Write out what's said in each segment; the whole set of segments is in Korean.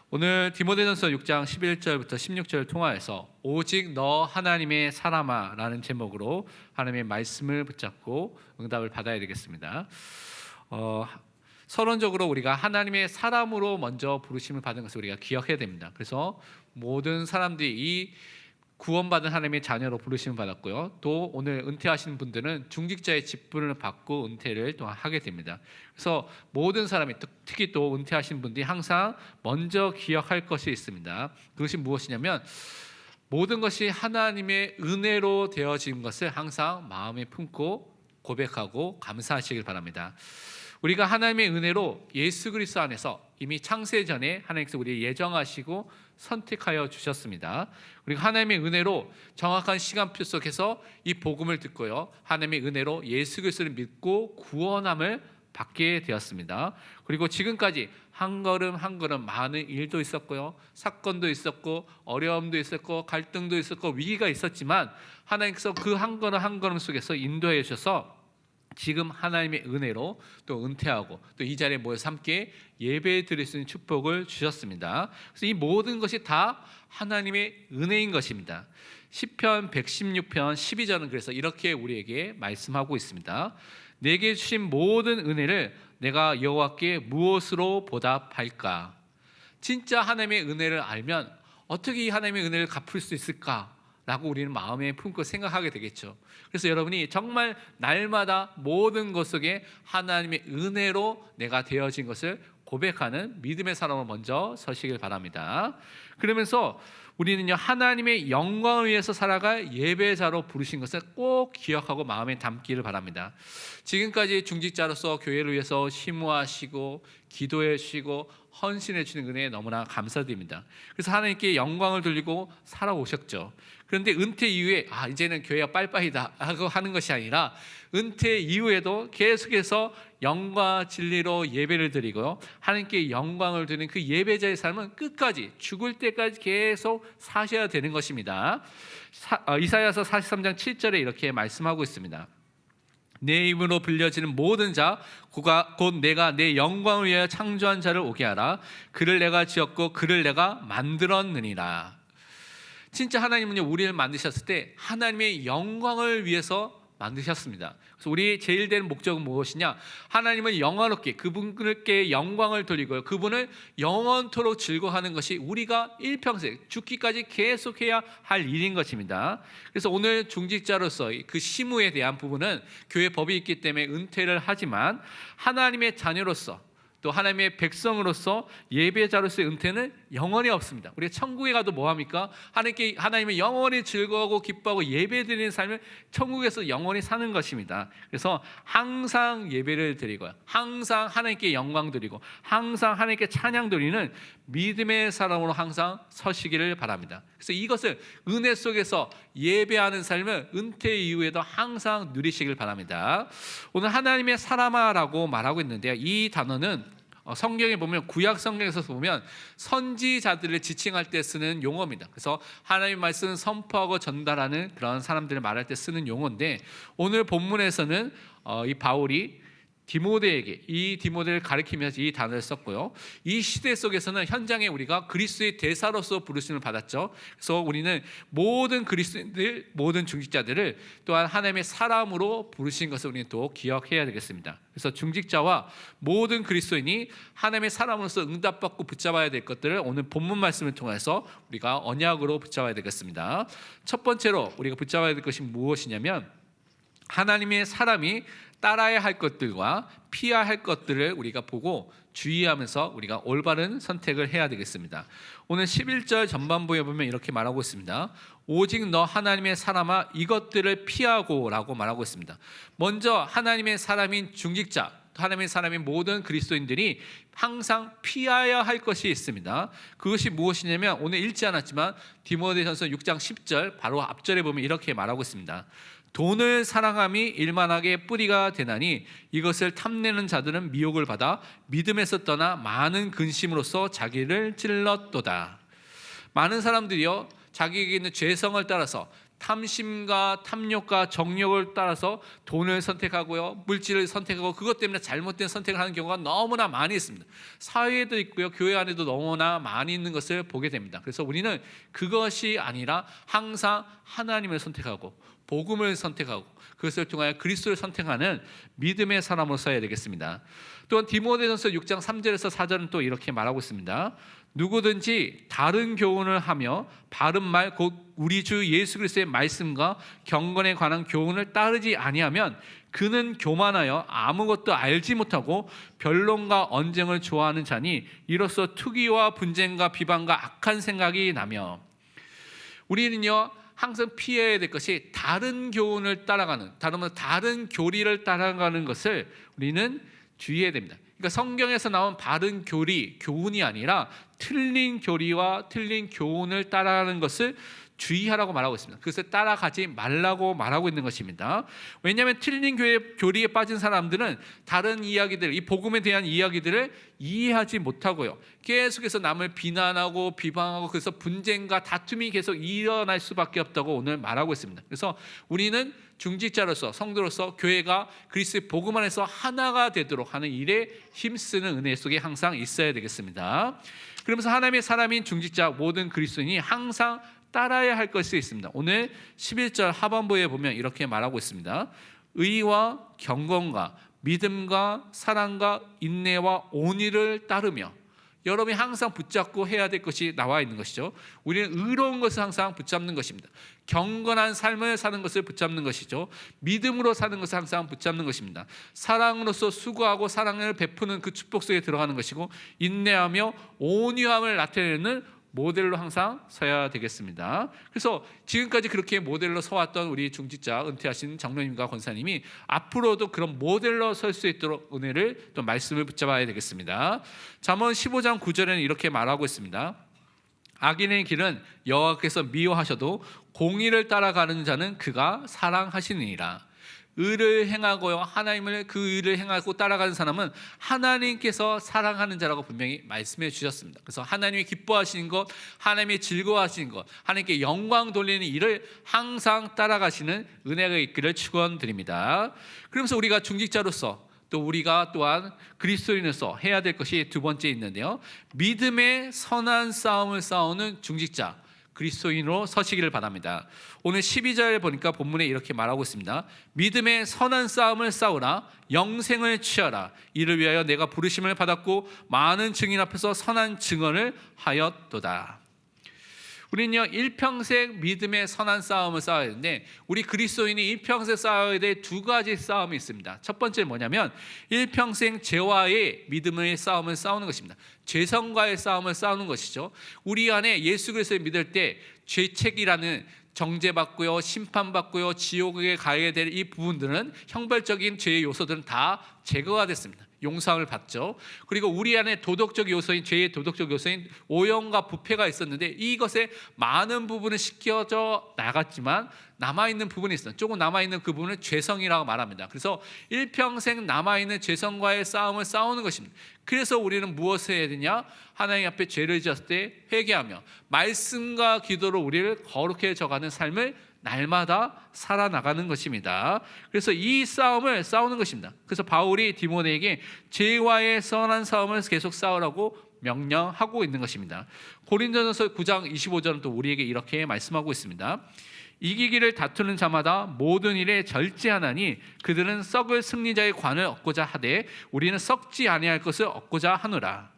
오늘 디모데전서 6장 11절부터 16절 통하여서 오직 너 하나님의 사람아 라는 제목으로 하나님의 말씀을 붙잡고 응답을 받아야 되겠습니다. 서론적으로 우리가 하나님의 사람으로 먼저 부르심을 받은 것을 우리가 기억해야 됩니다. 그래서 모든 사람들이 이 구원받은 하나님의 자녀로 부르심을 받았고요. 또 오늘 은퇴하신 분들은 중직자의 직분을 받고 은퇴를 또 하게 됩니다. 그래서 모든 사람이, 특히 또 은퇴하신 분들이 항상 먼저 기억할 것이 있습니다. 그것이 무엇이냐면 모든 것이 하나님의 은혜로 되어진 것을 항상 마음에 품고 고백하고 감사하시길 바랍니다. 우리가 하나님의 은혜로 예수 그리스도 안에서 이미 창세 전에 하나님께서 우리를 예정하시고 선택하여 주셨습니다. 그리고 하나님의 은혜로 정확한 시간표 속에서 이 복음을 듣고요, 하나님의 은혜로 예수 그리스도를 믿고 구원함을 받게 되었습니다. 그리고 지금까지 한 걸음 한 걸음 많은 일도 있었고요, 사건도 있었고, 어려움도 있었고, 갈등도 있었고, 위기가 있었지만 하나님께서 그 한 걸음 한 걸음 속에서 인도해 주셔서 지금 하나님의 은혜로 또 은퇴하고 또 이 자리에 모여서 함께 예배 드릴 수 있는 축복을 주셨습니다. 그래서 이 모든 것이 다 하나님의 은혜인 것입니다. 시편 116편 12절은 그래서 이렇게 우리에게 말씀하고 있습니다. 내게 주신 모든 은혜를 내가 여호와께 무엇으로 보답할까? 진짜 하나님의 은혜를 알면 어떻게 이 하나님의 은혜를 갚을 수 있을까? 라고 우리는 마음에 품고 생각하게 되겠죠. 그래서 여러분이 정말 날마다 모든 것 속에 하나님의 은혜로 내가 되어진 것을 고백하는 믿음의 사람으로 먼저 서시길 바랍니다. 그러면서 우리는요, 하나님의 영광을 위해서 살아갈 예배자로 부르신 것을 꼭 기억하고 마음에 담기를 바랍니다. 지금까지 중직자로서 교회를 위해서 심호하시고 기도해 주시고 헌신해 주시는 은혜에 너무나 감사드립니다. 그래서 하나님께 영광을 돌리고 살아오셨죠. 그런데 은퇴 이후에 이제는 교회가 빨빠이다 하고 하는 것이 아니라 은퇴 이후에도 계속해서 영과 진리로 예배를 드리고요, 하나님께 영광을 드리는 그 예배자의 삶은 끝까지 죽을 때까지 계속 사셔야 되는 것입니다. 이사야서 43장 7절에 이렇게 말씀하고 있습니다. 내 이름으로 불려지는 모든 자 곧 내가 내 영광을 위하여 창조한 자를 오게 하라. 그를 내가 지었고 그를 내가 만들었느니라. 진짜 하나님은요, 우리를 만드셨을 때 하나님의 영광을 위해서 만드셨습니다. 그래서 우리의 제일 된 목적은 무엇이냐? 하나님을 영화롭게 그분께 영광을 돌리고요, 그분을 영원토록 즐거워하는 것이 우리가 일평생 죽기까지 계속해야 할 일인 것입니다. 그래서 오늘 중직자로서 그 시무에 대한 부분은 교회 법이 있기 때문에 은퇴를 하지만 하나님의 자녀로서 또 하나님의 백성으로서 예배자로서의 은퇴는 영원히 없습니다. 우리가 천국에 가도 뭐합니까? 하나님을 영원히 즐거워하고 기뻐하고 예배드리는 삶을 천국에서 영원히 사는 것입니다. 그래서 항상 예배를 드리고요, 항상 하나님께 영광 드리고 항상 하나님께 찬양 드리는 믿음의 사람으로 항상 서시기를 바랍니다. 그래서 이것을 은혜 속에서 예배하는 삶을 은퇴 이후에도 항상 누리시길 바랍니다. 오늘 하나님의 사람아라고 말하고 있는데요, 이 단어는 성경에 보면, 구약 성경에서 보면 선지자들을 지칭할 때 쓰는 용어입니다. 그래서 하나님의 말씀을 선포하고 전달하는 그런 사람들을 말할 때 쓰는 용어인데, 오늘 본문에서는 이 바울이 이 디모데를 가리키면서 이 단어를 썼고요, 이 시대 속에서는 현장에 우리가 그리스도의 대사로서 부르심을 받았죠. 그래서 우리는 모든 그리스도인들, 모든 중직자들을 또한 하나님의 사람으로 부르신 것을 우리는 또 기억해야 되겠습니다. 그래서 중직자와 모든 그리스도인이 하나님의 사람으로서 응답받고 붙잡아야 될 것들을 오늘 본문 말씀을 통해서 우리가 언약으로 붙잡아야 되겠습니다. 첫 번째로 우리가 붙잡아야 될 것이 무엇이냐면, 하나님의 사람이 따라야 할 것들과 피해야 할 것들을 우리가 보고 주의하면서 우리가 올바른 선택을 해야 되겠습니다. 오늘 11절 전반부에 보면 이렇게 말하고 있습니다. 오직 너 하나님의 사람아 이것들을 피하고 라고 말하고 있습니다. 먼저 하나님의 사람인 중직자, 하나님의 사람인 모든 그리스도인들이 항상 피해야 할 것이 있습니다. 그것이 무엇이냐면, 오늘 읽지 않았지만 디모데전서 6장 10절 바로 앞절에 보면 이렇게 말하고 있습니다. 돈을 사랑함이 일만하게 뿌리가 되나니 이것을 탐내는 자들은 미혹을 받아 믿음에서 떠나 많은 근심으로써 자기를 찔렀도다. 많은 사람들이요, 자기에게 있는 죄성을 따라서 탐심과 탐욕과 정욕을 따라서 돈을 선택하고요, 물질을 선택하고 그것 때문에 잘못된 선택을 하는 경우가 너무나 많이 있습니다. 사회에도 있고요, 교회 안에도 너무나 많이 있는 것을 보게 됩니다. 그래서 우리는 그것이 아니라 항상 하나님을 선택하고 복음을 선택하고 그것을 통하여 그리스도를 선택하는 믿음의 사람으로 서야 되겠습니다. 또한 디모데전서 6장 3절에서 4절은 또 이렇게 말하고 있습니다. 누구든지 다른 교훈을 하며 바른 말 곧 우리 주 예수 그리스도의 말씀과 경건에 관한 교훈을 따르지 아니하면 그는 교만하여 아무것도 알지 못하고 변론과 언쟁을 좋아하는 자니 이로써 투기와 분쟁과 비방과 악한 생각이 나며, 우리는요 항상 피해야 될 것이 다른 교훈을 따라가는, 다른 교리를 따라가는 것을 우리는 주의해야 됩니다. 그러니까 성경에서 나온 바른 교훈이 아니라 틀린 교리와 틀린 교훈을 따라가는 것을 주의하라고 말하고 있습니다. 그것을 따라가지 말라고 말하고 있는 것입니다. 왜냐하면 틀린 교리에 빠진 사람들은 다른 이야기들, 이 복음에 대한 이야기들을 이해하지 못하고요, 계속해서 남을 비난하고 비방하고, 그래서 분쟁과 다툼이 계속 일어날 수밖에 없다고 오늘 말하고 있습니다. 그래서 우리는 중직자로서, 성도로서 교회가 그리스도의 복음 안에서 하나가 되도록 하는 일에 힘쓰는 은혜 속에 항상 있어야 되겠습니다. 그러면서 하나님의 사람인 중직자 모든 그리스도인이 항상 따라야 할 것이 있습니다. 오늘 11절 하반부에 보면 이렇게 말하고 있습니다. 의와 경건과 믿음과 사랑과 인내와 온유를 따르며, 여러분이 항상 붙잡고 해야 될 것이 나와 있는 것이죠. 우리는 의로운 것을 항상 붙잡는 것입니다. 경건한 삶을 사는 것을 붙잡는 것이죠. 믿음으로 사는 것을 항상 붙잡는 것입니다. 사랑으로서 수고하고 사랑을 베푸는 그 축복 속에 들어가는 것이고, 인내하며 온유함을 나타내는 모델로 항상 서야 되겠습니다. 그래서 지금까지 그렇게 모델로 서왔던 우리 중직자 은퇴하신 장로님과 권사님이 앞으로도 그런 모델로 설 수 있도록 은혜를 또 말씀을 붙잡아야 되겠습니다. 잠언 15장 9절에는 이렇게 말하고 있습니다. 악인의 길은 여호와께서 미워하셔도 공의를 따라가는 자는 그가 사랑하시느니라. 의를 행하고요, 하나님을 그 의를 행하고 따라가는 사람은 하나님께서 사랑하는 자라고 분명히 말씀해 주셨습니다. 그래서 하나님이 기뻐하시는 것, 하나님이 즐거워하시는 것, 하나님께 영광 돌리는 일을 항상 따라가시는 은혜가 있기를 축원드립니다. 그러면서 우리가 중직자로서 또 우리가 또한 그리스도인으로서 해야 될 것이 두 번째 있는데요, 믿음의 선한 싸움을 싸우는 중직자 그리스도인으로 서시기를 바랍니다. 오늘 12절 보니까 본문에 이렇게 말하고 있습니다. 믿음의 선한 싸움을 싸우라, 영생을 취하라. 이를 위하여 내가 부르심을 받았고 많은 증인 앞에서 선한 증언을 하였도다. 우리는요 일평생 믿음의 선한 싸움을 싸워야 되는데, 우리 그리스도인이 일평생 싸워야 될 두 가지 싸움이 있습니다. 첫 번째는 뭐냐면 일평생 죄와의 믿음의 싸움을 싸우는 것입니다. 죄성과의 싸움을 싸우는 것이죠. 우리 안에 예수 그리스도를 믿을 때 죄책이라는 정죄받고요, 심판받고요, 지옥에 가야 될 이 부분들은, 형벌적인 죄의 요소들은 다 제거가 됐습니다. 용서를 받죠. 그리고 우리 안에 도덕적 요소인, 죄의 도덕적 요소인 오염과 부패가 있었는데 이것의 많은 부분은 씻겨져 나갔지만 남아있는 부분이 있어요. 조금 남아있는 그 부분을 죄성이라고 말합니다. 그래서 일평생 남아있는 죄성과의 싸움을 싸우는 것입니다. 그래서 우리는 무엇을 해야 되냐? 하나님 앞에 죄를 지었을 때 회개하며 말씀과 기도로 우리를 거룩해 져가는 삶을 날마다 살아나가는 것입니다. 그래서 이 싸움을 싸우는 것입니다. 그래서 바울이 디모데에게 죄와의 선한 싸움을 계속 싸우라고 명령하고 있는 것입니다. 고린도전서 9장 25절은 또 우리에게 이렇게 말씀하고 있습니다. 이기기를 다투는 자마다 모든 일에 절제하나니 그들은 썩을 승리자의 관을 얻고자 하되 우리는 썩지 아니할 것을 얻고자 하노라.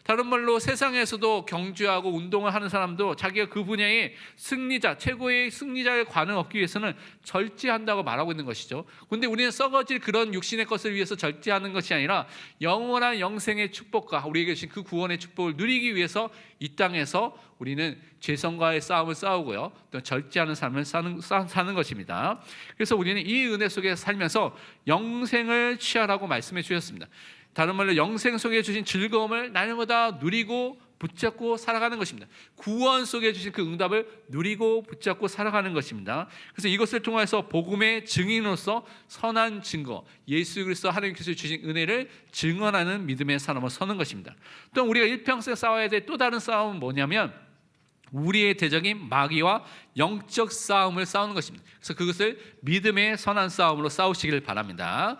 다른 말로 세상에서도 경주하고 운동을 하는 사람도 자기가 그 분야의 승리자, 최고의 승리자의 관을 얻기 위해서는 절제한다고 말하고 있는 것이죠. 그런데 우리는 썩어질 그런 육신의 것을 위해서 절제하는 것이 아니라 영원한 영생의 축복과 우리에게 주신 그 구원의 축복을 누리기 위해서 이 땅에서 우리는 죄성과의 싸움을 싸우고요, 또 절제하는 삶을 사는 것입니다. 그래서 우리는 이 은혜 속에 살면서 영생을 취하라고 말씀해 주셨습니다. 다른 말로 영생 속에 주신 즐거움을 날마다 누리고 붙잡고 살아가는 것입니다. 구원 속에 주신 그 응답을 누리고 붙잡고 살아가는 것입니다. 그래서 이것을 통해서 복음의 증인으로서 선한 증거, 예수 그리스도 하나님께서 주신 은혜를 증언하는 믿음의 사람으로 서는 것입니다. 또 우리가 일평생 싸워야 될 또 다른 싸움은 뭐냐면 우리의 대적인 마귀와 영적 싸움을 싸우는 것입니다. 그래서 그것을 믿음의 선한 싸움으로 싸우시길 바랍니다.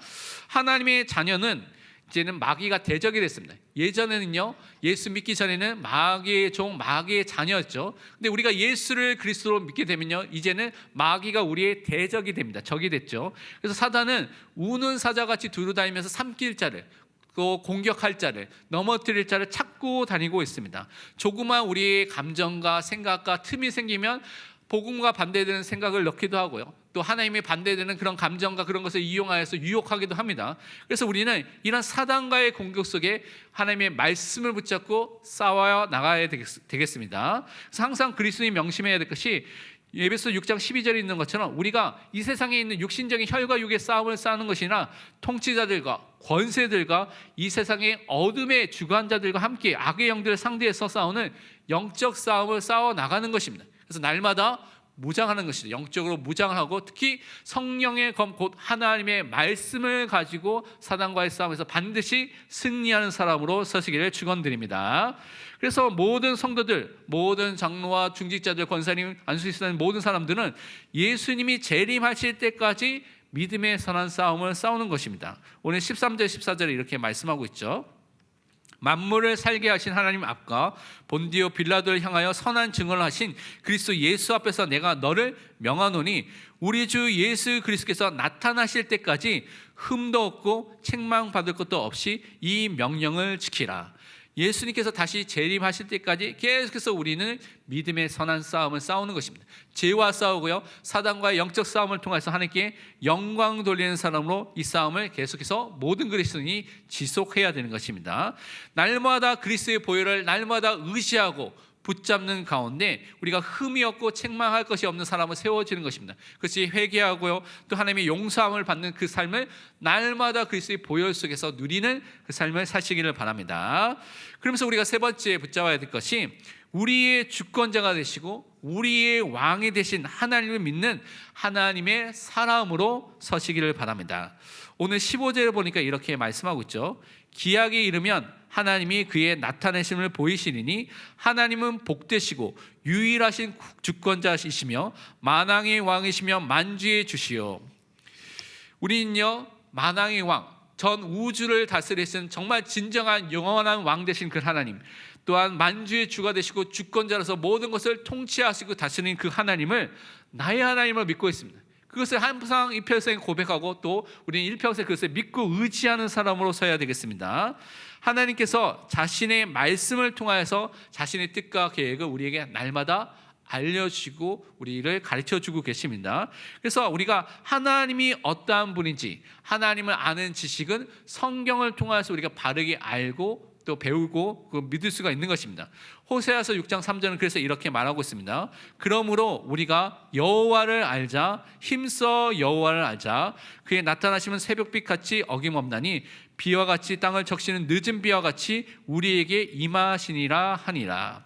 하나님의 자녀는 이제는 마귀가 대적이 됐습니다. 예전에는요, 예수 믿기 전에는 마귀의 종, 마귀의 자녀였죠. 근데 우리가 예수를 그리스도로 믿게 되면요, 이제는 마귀가 우리의 대적이 됩니다. 적이 됐죠. 그래서 사단은 우는 사자같이 두루다니면서 삼킬 자를, 또 공격할 자를, 넘어뜨릴 자를 찾고 다니고 있습니다. 조그만 우리의 감정과 생각과 틈이 생기면 복음과 반대되는 생각을 넣기도 하고요, 또 하나님이 반대되는 그런 감정과 그런 것을 이용하여서 유혹하기도 합니다. 그래서 우리는 이런 사단과의 공격 속에 하나님의 말씀을 붙잡고 싸워 나가야 되겠습니다. 그래서 항상 그리스도인이 명심해야 될 것이 에베소 6장 12절에 있는 것처럼 우리가 이 세상에 있는 육신적인 혈과 육의 싸움을 싸우는 것이나 통치자들과 권세들과 이 세상의 어둠의 주관자들과 함께 악의 영들을 상대해서 싸우는 영적 싸움을 싸워 나가는 것입니다. 그래서 날마다 무장하는 것이죠. 영적으로 무장하고 특히 성령의 검 곧 하나님의 말씀을 가지고 사단과의 싸움에서 반드시 승리하는 사람으로 서시기를 축원드립니다. 그래서 모든 성도들, 모든 장로와 중직자들, 권사님, 안수있는 모든 사람들은 예수님이 재림하실 때까지 믿음의 선한 싸움을 싸우는 것입니다. 오늘 13절 14절에 이렇게 말씀하고 있죠. 만물을 살게 하신 하나님 앞과 본디오 빌라도를 향하여 선한 증언을 하신 그리스도 예수 앞에서 내가 너를 명하노니 우리 주 예수 그리스도께서 나타나실 때까지 흠도 없고 책망받을 것도 없이 이 명령을 지키라. 예수님께서 다시 재림하실 때까지 계속해서 우리는 믿음의 선한 싸움을 싸우는 것입니다. 죄와 싸우고요, 사단과의 영적 싸움을 통해서 하나님께 영광 돌리는 사람으로 이 싸움을 계속해서 모든 그리스도인이 지속해야 되는 것입니다. 날마다 그리스도의 보혈을 날마다 의지하고 붙잡는 가운데 우리가 흠이 없고 책망할 것이 없는 사람을 세워지는 것입니다. 그것이 회개하고요, 또 하나님의 용서함을 받는 그 삶을 날마다 그리스도의 보혈 속에서 누리는 그 삶을 사시기를 바랍니다. 그러면서 우리가 세 번째 붙잡아야 될 것이 우리의 주권자가 되시고 우리의 왕이 되신 하나님을 믿는 하나님의 사람으로 서시기를 바랍니다. 오늘 15절을 보니까 이렇게 말씀하고 있죠. 기약에 이르면 하나님이 그의 나타내심을 보이시리니 하나님은 복되시고 유일하신 주권자이시며 만왕의 왕이시며 만주의 주시오. 우리는요, 만왕의 왕, 전 우주를 다스리신 정말 진정한 영원한 왕 되신 그 하나님, 또한 만주의 주가 되시고 주권자로서 모든 것을 통치하시고 다스리는 그 하나님을 나의 하나님을 믿고 있습니다. 그것을 항상 일평생 고백하고 또 우리는 일평생 그것을 믿고 의지하는 사람으로 서야 되겠습니다. 하나님께서 자신의 말씀을 통하여서 자신의 뜻과 계획을 우리에게 날마다 알려주고 우리를 가르쳐주고 계십니다. 그래서 우리가 하나님이 어떠한 분인지 하나님을 아는 지식은 성경을 통해서 우리가 바르게 알고 또 배우고 믿을 수가 있는 것입니다. 호세아서 6장 3절은 그래서 이렇게 말하고 있습니다. 그러므로 우리가 여호와를 알자, 힘써 여호와를 알자. 그의 나타나시면 새벽빛 같이 어김없나니 비와 같이 땅을 적시는 늦은 비와 같이 우리에게 임하시니라 하니라.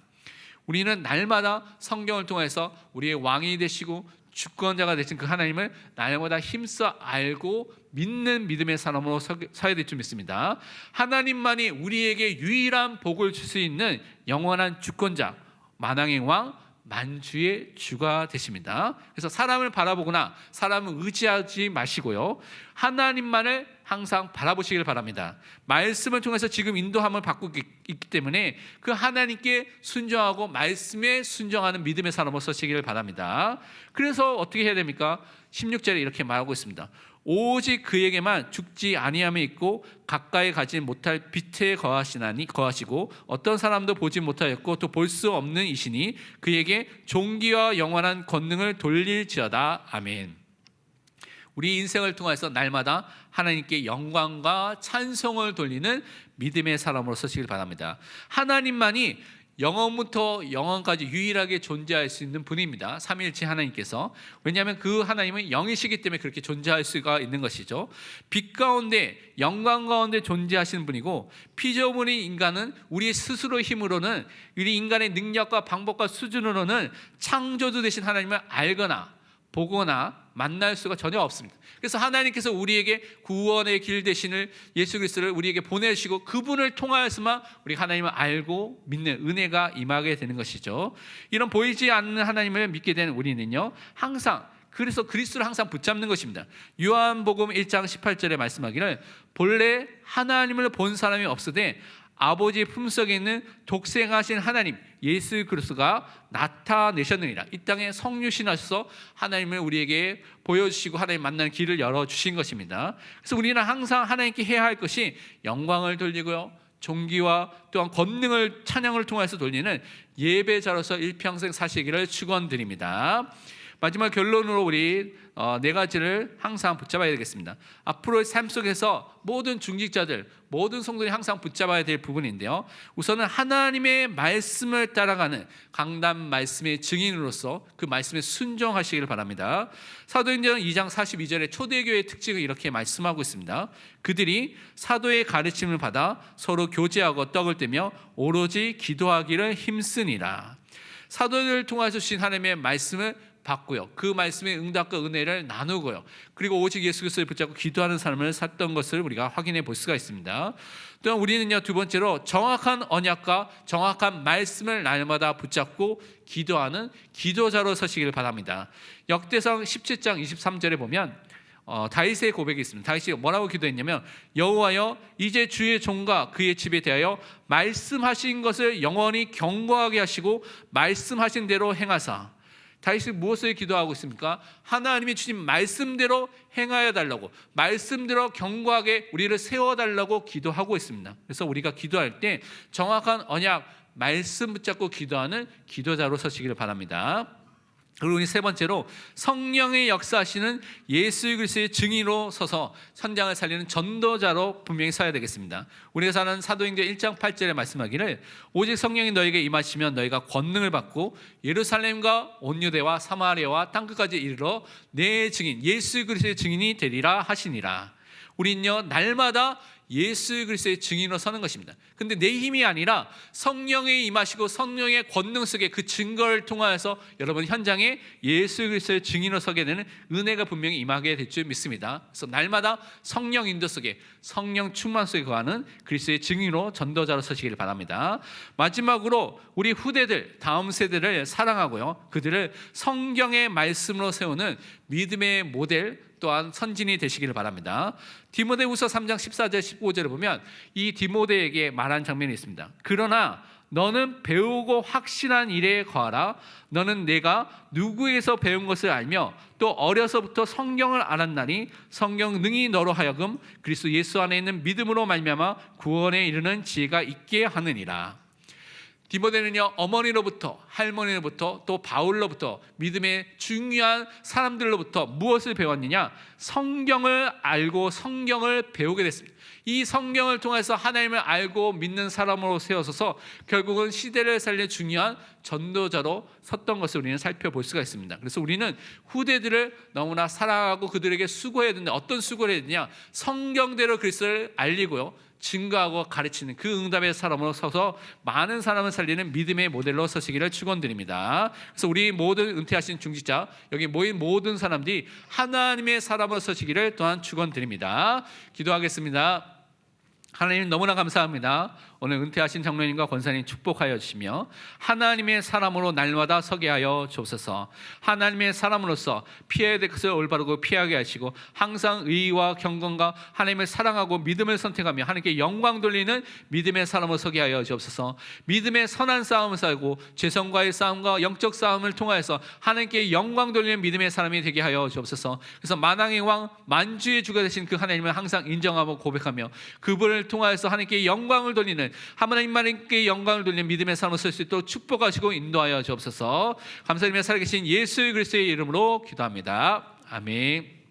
우리는 날마다 성경을 통해서 우리의 왕이 되시고 주권자가 되신 그 하나님을 날마다 힘써 알고 믿는 믿음의 사람으로 서야 될 줄 믿습니다. 하나님만이 우리에게 유일한 복을 줄 수 있는 영원한 주권자, 만왕의 왕, 만주의 주가 되십니다. 그래서 사람을 바라보거나 사람을 의지하지 마시고요, 하나님만을 항상 바라보시길 바랍니다. 말씀을 통해서 지금 인도함을 받고 있기 때문에 그 하나님께 순종하고 말씀에 순종하는 믿음의 사람으로 서시기를 바랍니다. 그래서 어떻게 해야 됩니까? 16절에 이렇게 말하고 있습니다. 오직 그에게만 죽지 아니함이 있고 가까이 가지 못할 빛에 거하시고 어떤 사람도 보지 못하였고 또 볼 수 없는 이시니 그에게 존귀와 영원한 권능을 돌릴지어다. 아멘. 우리 인생을 통해서 날마다 하나님께 영광과 찬송을 돌리는 믿음의 사람으로 서시길 바랍니다. 하나님만이 영원부터 영원까지 유일하게 존재할 수 있는 분입니다. 삼위일체 하나님께서. 왜냐하면 그 하나님은 영이시기 때문에 그렇게 존재할 수가 있는 것이죠. 빛 가운데 영광 가운데 존재하시는 분이고, 피조물인 인간은 우리 스스로 힘으로는, 우리 인간의 능력과 방법과 수준으로는 창조주 되신 하나님을 알거나 보거나 만날 수가 전혀 없습니다. 그래서 하나님께서 우리에게 구원의 길 되시는 예수 그리스도를 우리에게 보내시고 그분을 통하여서만 우리 하나님을 알고 믿는 은혜가 임하게 되는 것이죠. 이런 보이지 않는 하나님을 믿게 된 우리는요, 항상 그래서 그리스도를 항상 붙잡는 것입니다. 요한복음 1장 18절에 말씀하기를 본래 하나님을 본 사람이 없으되 아버지의 품속에 있는 독생하신 하나님 예수 그리스도가 나타내셨느니라. 이 땅에 성육신하셔서 하나님을 우리에게 보여주시고 하나님 만나는 길을 열어주신 것입니다. 그래서 우리는 항상 하나님께 해야 할 것이 영광을 돌리고요, 존귀와 또한 권능을 찬양을 통해서 돌리는 예배자로서 일평생 사시기를 축원드립니다. 마지막 결론으로 우리 네 가지를 항상 붙잡아야 되겠습니다. 앞으로의 삶 속에서 모든 중직자들, 모든 성도들이 항상 붙잡아야 될 부분인데요, 우선은 하나님의 말씀을 따라가는 강단 말씀의 증인으로서 그 말씀에 순종하시기를 바랍니다. 사도행전 2장 42절에 초대교회의 특징을 이렇게 말씀하고 있습니다. 그들이 사도의 가르침을 받아 서로 교제하고 떡을 떼며 오로지 기도하기를 힘쓰니라. 사도를 통해서 주신 하나님의 말씀을 받고요, 그 말씀의 응답과 은혜를 나누고요, 그리고 오직 예수 그리스도를 붙잡고 기도하는 삶을 샀던 것을 우리가 확인해 볼 수가 있습니다. 또한 우리는요, 두 번째로 정확한 언약과 정확한 말씀을 날마다 붙잡고 기도하는 기도자로 서시기를 바랍니다. 역대상 17장 23절에 보면 다윗의 고백이 있습니다. 다윗이 뭐라고 기도했냐면, 여호와여 이제 주의 종과 그의 집에 대하여 말씀하신 것을 영원히 경고하게 하시고 말씀하신 대로 행하사. 다윗이 무엇을 기도하고 있습니까? 하나님이 주신 말씀대로 행하여 달라고, 말씀대로 경고하게 우리를 세워달라고 기도하고 있습니다. 그래서 우리가 기도할 때 정확한 언약, 말씀 붙잡고 기도하는 기도자로 서시기를 바랍니다. 그리고 세 번째로 성령의 역사하시는 예수 그리스도의 증인으로 서서 현장을 살리는 전도자로 분명히 서야 되겠습니다. 우리가 사는 사도행전 1장 8절에 말씀하기를 오직 성령이 너에게 임하시면 너희가 권능을 받고 예루살렘과 온 유대와 사마리아와 땅끝까지 이르러 내 증인 예수 그리스도의 증인이 되리라 하시니라. 우리는요, 날마다 예수 그리스도의 증인으로 서는 것입니다. 근데 내 힘이 아니라 성령이 임하시고 성령의 권능 속에 그 증거를 통하여서 여러분 현장에 예수 그리스도의 증인으로 서게 되는 은혜가 분명히 임하게 될 줄 믿습니다. 그래서 날마다 성령 인도 속에, 성령 충만 속에 거하는 그리스도의 증인으로 전도자로 서시기를 바랍니다. 마지막으로 우리 후대들, 다음 세대를 사랑하고요, 그들을 성경의 말씀으로 세우는 믿음의 모델 또한 선진이 되시기를 바랍니다. 디모데후서 3장 14절 15절을 보면 이 디모데에게 말한 장면이 있습니다. 그러나 너는 배우고 확신한 일에 거하라. 너는 내가 누구에게서 배운 것을 알며 또 어려서부터 성경을 알았나니 성경 능히 너로 하여금 그리스도 예수 안에 있는 믿음으로 말미암아 구원에 이르는 지혜가 있게 하느니라. 디모데는요, 어머니로부터, 할머니로부터, 또 바울로부터, 믿음의 중요한 사람들로부터 무엇을 배웠느냐? 성경을 알고 성경을 배우게 됐습니다. 이 성경을 통해서 하나님을 알고 믿는 사람으로 세워서서 결국은 시대를 살리는 중요한 전도자로 섰던 것을 우리는 살펴볼 수가 있습니다. 그래서 우리는 후대들을 너무나 사랑하고 그들에게 수고해야 되는데 어떤 수고를 해야 되냐? 성경대로 그리스도를 알리고요, 증거하고 가르치는 그 응답의 사람으로 서서 많은 사람을 살리는 믿음의 모델로 서시기를 축원드립니다. 그래서 우리 모든 은퇴하신 중직자, 여기 모인 모든 사람들이 하나님의 사람으로 서시기를 또한 축원드립니다. 기도하겠습니다. 하나님 너무나 감사합니다. 오늘 은퇴하신 장로님과 권사님 축복하여 주시며 하나님의 사람으로 날마다 서게 하여 주옵소서. 하나님의 사람으로서 피해야 될 것을 올바르고 피하게 하시고 항상 의와 경건과 하나님을 사랑하고 믿음을 선택하며 하나님께 영광 돌리는 믿음의 사람으로 서게 하여 주옵소서. 믿음의 선한 싸움을 싸우고 죄성과의 싸움과 영적 싸움을 통하여서 하나님께 영광 돌리는 믿음의 사람이 되게 하여 주옵소서. 그래서 만왕의 왕 만주의 주가 되신 그 하나님을 항상 인정하고 고백하며 그분을 통하여서 하나님께 영광을 돌리는, 하나님께 영광을 돌리는 믿음의 삶을 살 수 있도록 축복하시고 인도하여 주옵소서. 감사드리며 살아계신 예수 그리스도의 이름으로 기도합니다. 아멘.